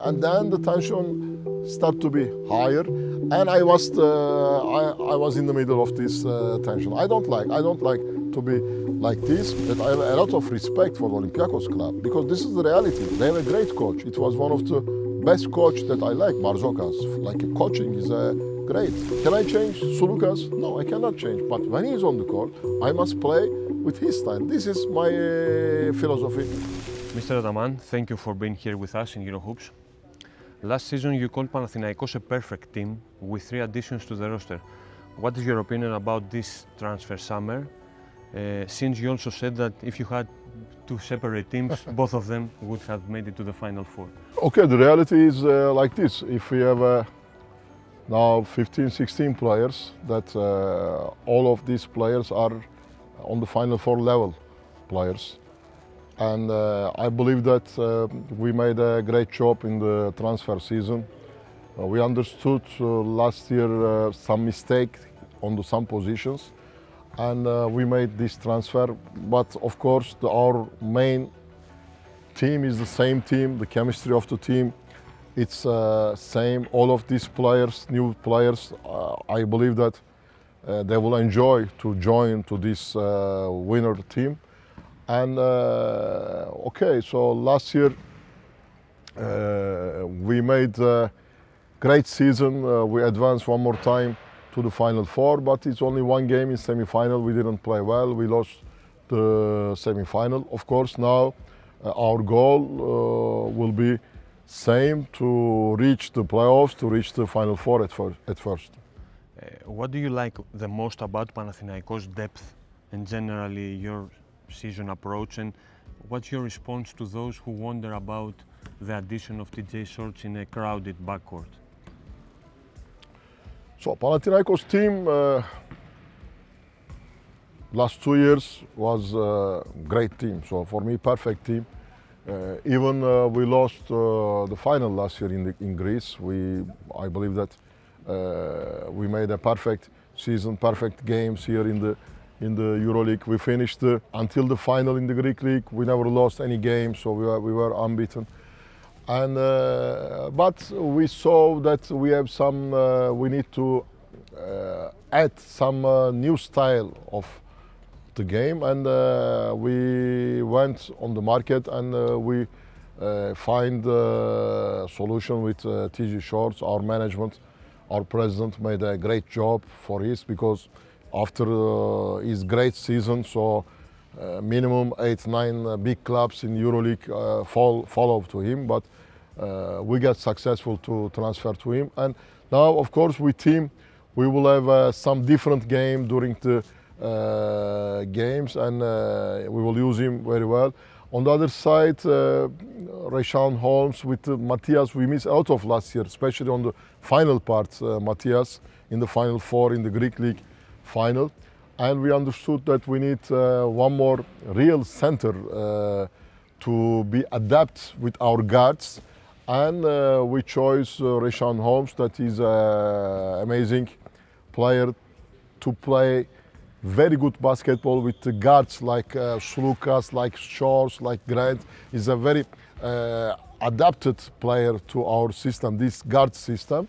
And then the tension started to be higher, and I was in the middle of this tension. I don't like to be like this, but I have a lot of respect for the Olympiacos club because this is the reality. They have a great coach. It was one of the best coach that I like, Barzokas. Like coaching is great. Can I change Sulukas? No, I cannot change. But when he is on the court, I must play with his style. This is my philosophy. Mr. Ataman, thank you for being here with us in Eurohoops. Last season you called Panathinaikos a perfect team with 3 additions to the roster. What is your opinion about this transfer summer? Since you also said that if you had 2 separate teams, both of them would have made it to the Final Four. Okay, the reality is like this. If we have now 15, 16 players, that all of these players are on the Final Four level players. And I believe that we made a great job in the transfer season. We understood last year some mistake on some positions, and we made this transfer. But of course, our main team is the same team. The chemistry of the team, it's same. All of these players, new players, I believe that they will enjoy to join to this winner team. And okay, so last year we made a great season. We advanced one more time to the Final Four, but it's only one game in semi-final. We didn't play well. We lost the semi-final. Of course, now our goal will be same to reach the playoffs, to reach the Final Four at first. What do you like the most about Panathinaikos' depth and generally your season approach, and what's your response to those who wonder about the addition of TJ Shorts in a crowded backcourt? So Panathinaikos team last 2 years was a great team. So for me, perfect team. Even we lost the final last year in Greece. I believe that we made a perfect season, perfect games here in the Euroleague. We finished until the final in the Greek League. We never lost any game, so we were unbeaten. And but we saw that we have some. We need to add some new style of the game, and we went on the market and we find a solution with TJ Shorts. Our management, our president made a great job for this because after his great season, so minimum 8-9 big clubs in Euroleague follow to him, but we got successful to transfer to him. And now, of course, we will have some different game during the games, and we will use him very well. On the other side, Richaun Holmes with Matthias, we missed out of last year, especially on the final part, Matthias in the Final Four in the Greek League final, and we understood that we need one more real center to be adapted with our guards, and we chose Richaun Holmes, that is an amazing player to play very good basketball with the guards like Sulukas, like Shores, like Grant. He's a very adapted player to our system, this guard system.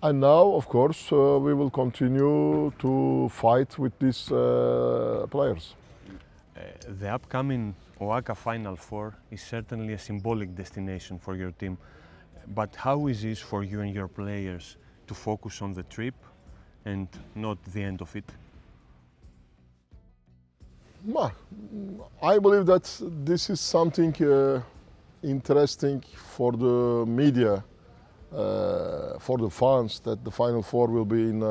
And now, of course, we will continue to fight with these players. The upcoming ΟΑΚΑ Final Four is certainly a symbolic destination for your team. But how is it for you and your players to focus on the trip and not the end of it? I believe that this is something interesting for the media. For the fans, that the Final Four will be in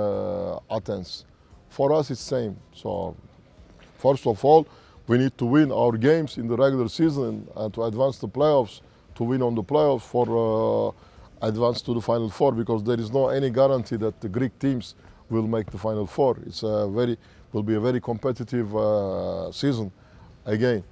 Athens. For us, it's same. So, first of all, we need to win our games in the regular season and to advance the playoffs, to win on the playoffs for advance to the Final Four, because there is no any guarantee that the Greek teams will make the Final Four. It's will be a very competitive season again.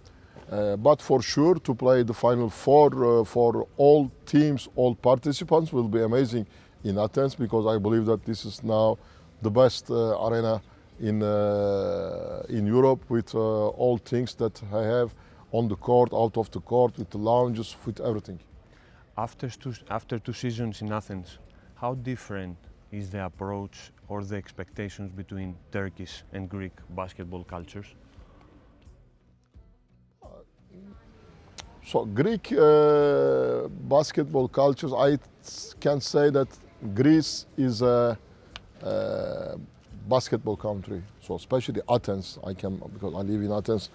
But for sure, to play the Final Four for all teams, all participants will be amazing in Athens, because I believe that this is now the best arena in Europe, with all things that I have on the court, out of the court, with the lounges, with everything. After two seasons in Athens, how different is the approach or the expectations between Turkish and Greek basketball cultures? So Greek basketball cultures, I can say that Greece is a basketball country. So especially Athens, because I live in Athens,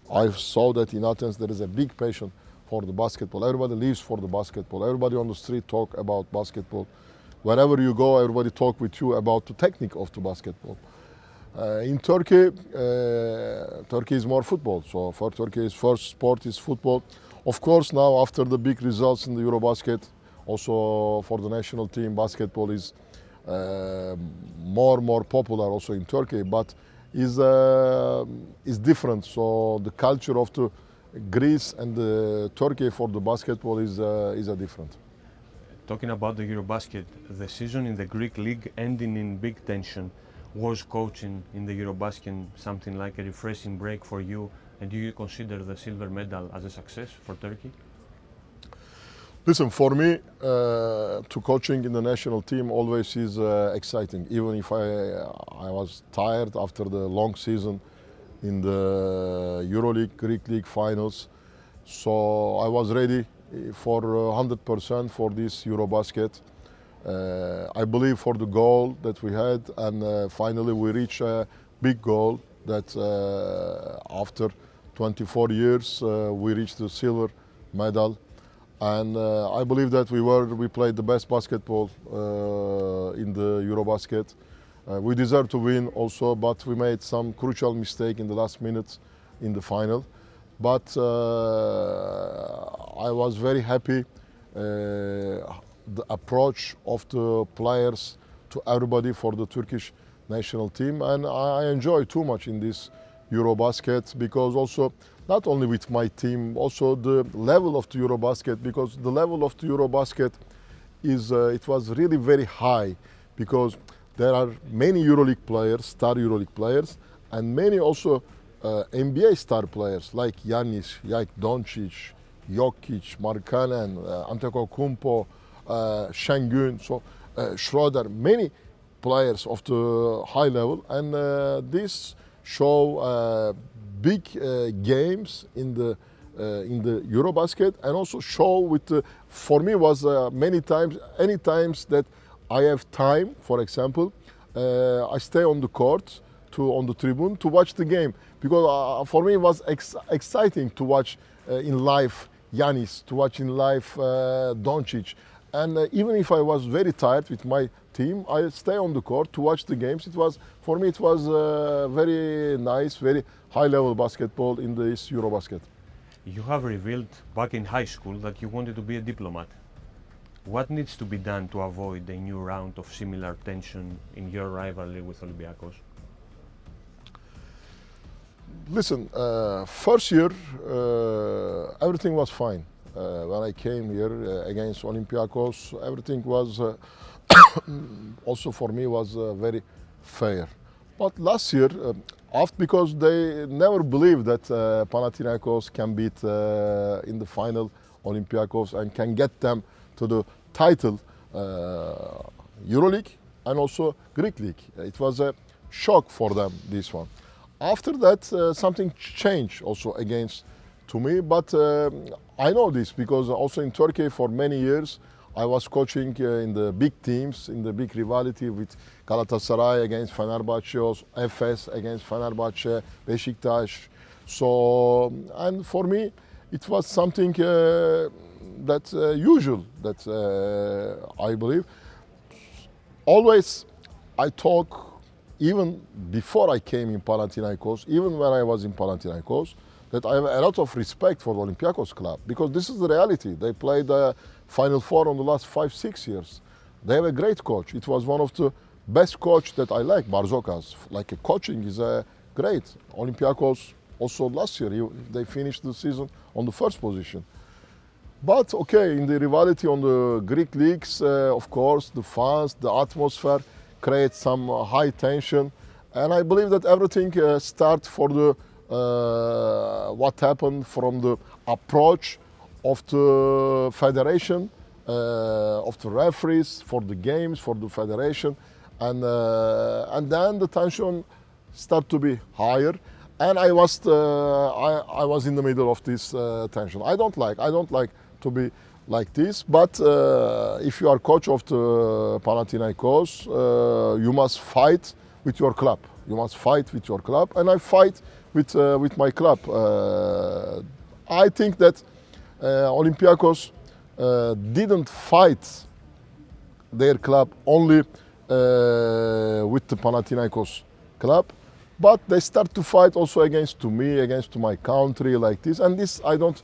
I saw that in Athens there is a big passion for the basketball. Everybody lives for the basketball. Everybody on the street talk about basketball. Wherever you go, everybody talk with you about the technique of the basketball. In Turkey, Turkey is more football. So for Turkey's first sport is football. Of course, now after the big results in the Eurobasket, also for the national team, basketball is more popular also in Turkey, but is different. So the culture of the Greece and the Turkey for the basketball is a different. Talking about the Eurobasket, the season in the Greek league ending in big tension. Was coaching in the Eurobasket something like a refreshing break for you, and do you consider the silver medal as a success for Turkey? Listen, for me, to coaching in the national team always is exciting. Even if I was tired after the long season in the Euroleague, Greek League finals, so I was ready for 100% for this Eurobasket. I believe for the goal that we had, and finally we reached a big goal that after 24 years we reached the silver medal, and I believe that we played the best basketball in the Eurobasket. We deserved to win also, but we made some crucial mistake in the last minutes in the final. But I was very happy. The approach of the players to everybody for the Turkish national team, and I enjoy too much in this Eurobasket, because also not only with my team, also the level of the Eurobasket, because the level of the Eurobasket is it was really very high, because there are many Euroleague players, star Euroleague players, and many also NBA star players like Giannis, like Doncic, Jokic, Markkanen, Antetokounmpo, Şengün, so Schroeder, many players of the high level, and this show big games in the Eurobasket, and also show with for me was many times that I have time. For example, I stay on the court on the tribune to watch the game, because for me it was exciting to watch in live Giannis, to watch in live Doncic. And even if I was very tired with my team, I stay on the court to watch the games. For me, it was very nice, very high-level basketball in this Eurobasket. You have revealed back in high school that you wanted to be a diplomat. What needs to be done to avoid a new round of similar tension in your rivalry with Olympiacos? Listen, first year, everything was fine. When I came here against Olympiacos, everything was also for me was very fair. But last year, because they never believed that Panathinaikos can beat in the final Olympiacos and can get them to the title Euroleague and also Greek League. It was a shock for them, this one. After that, something changed also to me, but I know this because also in Turkey for many years I was coaching in the big teams, in the big rivalry with Galatasaray against Fenerbahçe, Efes against Fenerbahçe, Beşiktaş. So, and for me it was something that usual, that I believe. Always I talk, even before I came in Panathinaikos, even when I was in Panathinaikos, that I have a lot of respect for the Olympiacos club, because this is the reality. They played the Final Four on the last 5-6 years. They have a great coach. It was one of the best coach that I like, Barzokas. Like a coaching is great. Olympiacos also last year, they finished the season on the first position. But okay, in the rivalry on the Greek leagues, of course, the fans, the atmosphere creates some high tension. And I believe that everything starts for the what happened from the approach of the federation of the referees, for the games, for the federation, and then the tension start to be higher, and I was in the middle of this tension. I don't like to be like this, but if you are coach of the Panathinaikos, you must fight with your club. You must fight with your club, and I fight with my club. I think that Olympiacos didn't fight their club only with the Panathinaikos club, but they start to fight also against me, against my country, like this. And this I don't.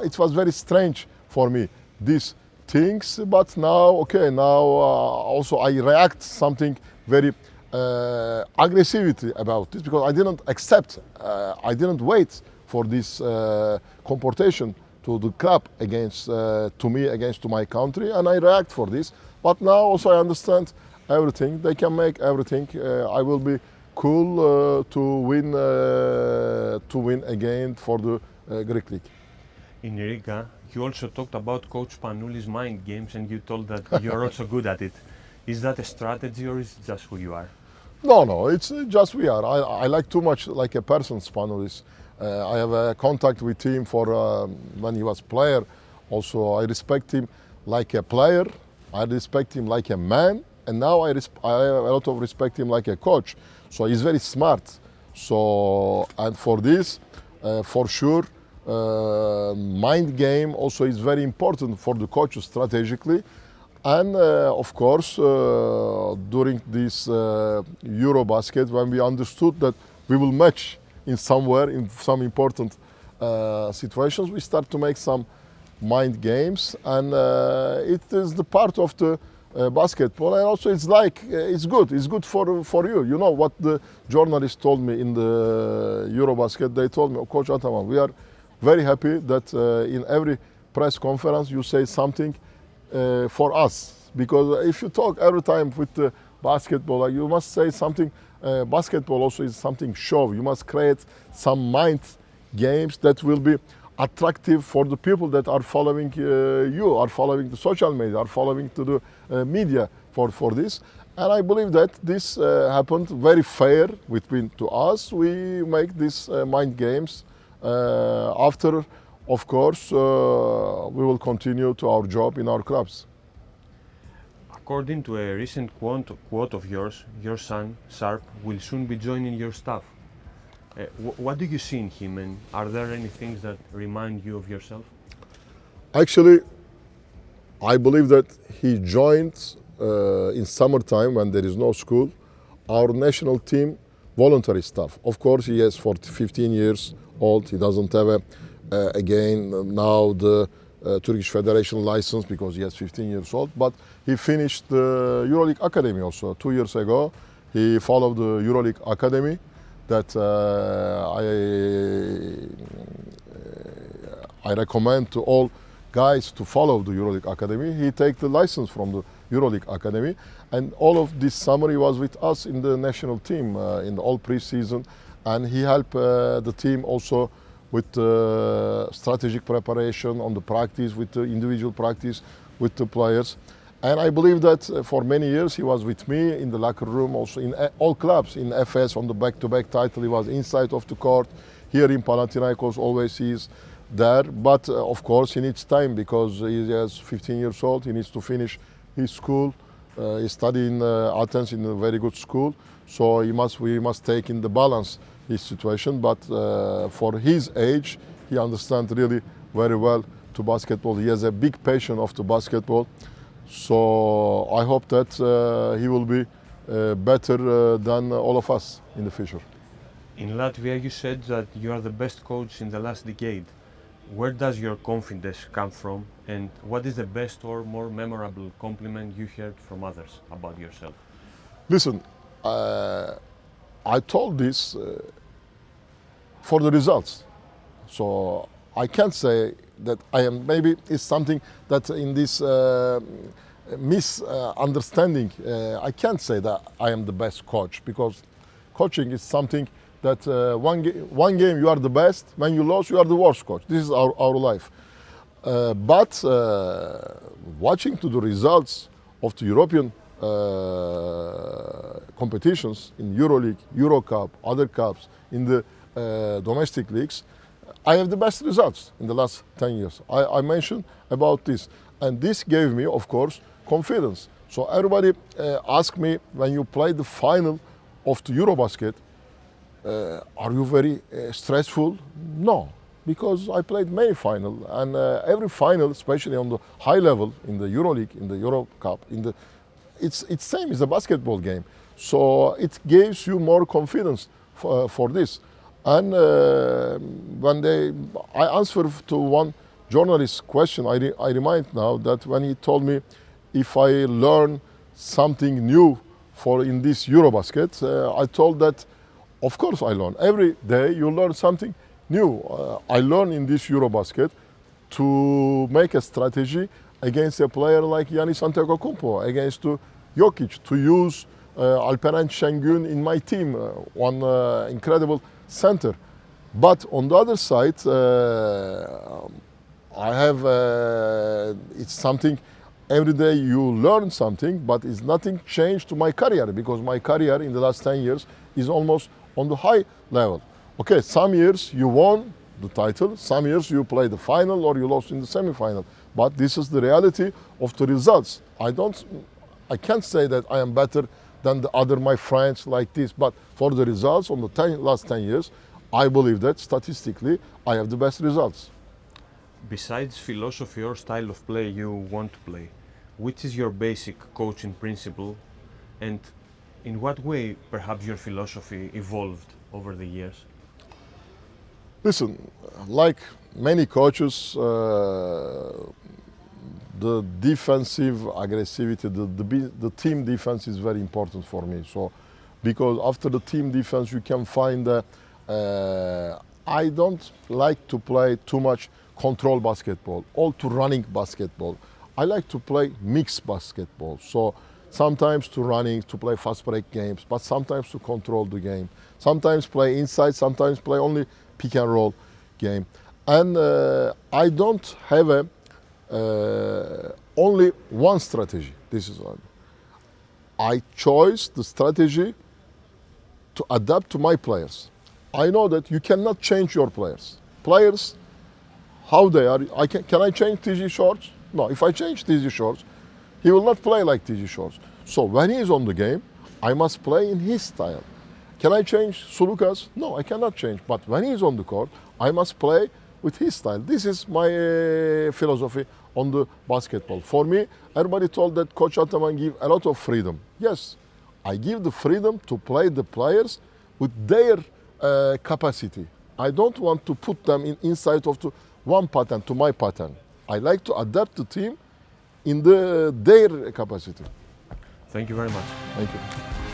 It was very strange for me, these things. But now, okay, now also I react something very aggressivity about this, because I didn't accept. I didn't wait for this comportation to the club against to me, against to my country, and I react for this. But now also I understand everything. They can make everything. I will be cool to win again for the Greek league. In Riga, you also talked about Coach Panouli's mind games, and you told that you're also good at it. Is that a strategy, or is it just who you are? No, it's just we are. I like too much like a person, Panoulis. I have a contact with him for when he was player. Also, I respect him like a player. I respect him like a man, and now I have a lot of respect him like a coach. So he's very smart. So, and for this, for sure, mind game also is very important for the coaches strategically. And of course, during this Eurobasket, when we understood that we will match in somewhere, in some important situations, we start to make some mind games, and it is the part of the basketball, and also it's like it's good for you. You know what the journalist told me in the Eurobasket? They told me, Coach Ataman, we are very happy that in every press conference you say something for us, because if you talk every time with the basketball, you must say something. Basketball also is something show. You must create some mind games that will be attractive for the people that are following you, are following the social media, are following to the media for this. And I believe that this happened very fair between to us. We make these mind games. After, of course, we will continue to our job in our clubs. According to a recent quote of yours, your son, Sarp, will soon be joining your staff. What do you see in him, and are there any things that remind you of yourself? Actually, I believe that he joined in summertime when there is no school, our national team voluntary staff. Of course, he is 15 years old. He doesn't have again now the Turkish Federation license because he is 15 years old. But he finished the Euroleague Academy also 2 years ago. He followed the Euroleague Academy that I recommend to all guys to follow the Euroleague Academy. He take the license from the Euroleague Academy, and all of this summer he was with us in the national team in the all pre-season, and he helped the team also with strategic preparation on the practice, with the individual practice with the players. And I believe that for many years he was with me in the locker room, also in all clubs, in FS on the back-to-back title, he was inside of the court. Here in Panathinaikos always he is there, but of course he needs time because he is 15 years old, he needs to finish his school. He studied in Athens in a very good school, so we must take in the balance his situation, but for his age, he understands really very well to basketball. He has a big passion of the basketball, so I hope that he will be better than all of us in the future. In Latvia, you said that you are the best coach in the last decade. Where does your confidence come from, and what is the best or more memorable compliment you heard from others about yourself? Listen, I told this for the results. So I can't say that I am, maybe it's something that in this misunderstanding, I can't say that I am the best coach, because coaching is something that one game you are the best, when you lose you are the worst coach. This is our life. But watching to the results of the European competitions in Euroleague, Eurocup, other cups, in the domestic leagues, I have the best results in the last 10 years. I mentioned about this. And this gave me, of course, confidence. So everybody asked me, when you play the final of the Eurobasket, are you very stressful? No, because I played many finals, and every final, especially on the high level, in the Euroleague, in the Eurocup, it's same as a basketball game. So it gives you more confidence for this. And I answered to one journalist's question, I remind now that when he told me if I learn something new in this Eurobasket, I told that, of course I learn. Every day you learn something new. I learn in this Eurobasket to make a strategy against a player like Giannis Antetokounmpo, against Jokic, to use Alperen Şengün in my team, one incredible center. But on the other side, I have, it's something, every day you learn something, but it's nothing changed to my career, because my career in the last 10 years is almost on the high level. Okay, some years you won the title, some years you played the final or you lost in the semi-final. But this is the reality of the results. I can't say that I am better than the other my friends like this, but for the results on the last 10 years, I believe that statistically I have the best results. Besides philosophy or style of play you want to play, which is your basic coaching principle, and in what way perhaps your philosophy evolved over the years? Listen, like many coaches, the defensive aggressivity, the team defense is very important for me. So, because after the team defense you can find, I don't like to play too much control basketball, all to running basketball. I like to play mixed basketball. So sometimes to running, to play fast break games, but sometimes to control the game. Sometimes play inside, sometimes play only pick and roll game. And I don't have only one strategy. This is one. I chose the strategy to adapt to my players. I know that you cannot change your players. Players, how they are, can I change TG Shorts? No, if I change TG Shorts, he will not play like TG Shorts. So when he is on the game, I must play in his style. Can I change Sulukas? No, I cannot change. But when he is on the court, I must play with his style. This is my philosophy on the basketball. For me, everybody told that Coach Ataman give a lot of freedom. Yes, I give the freedom to play the players with their capacity. I don't want to put them inside of one pattern to my pattern. I like to adapt the team in their capacity. Thank you very much. Thank you.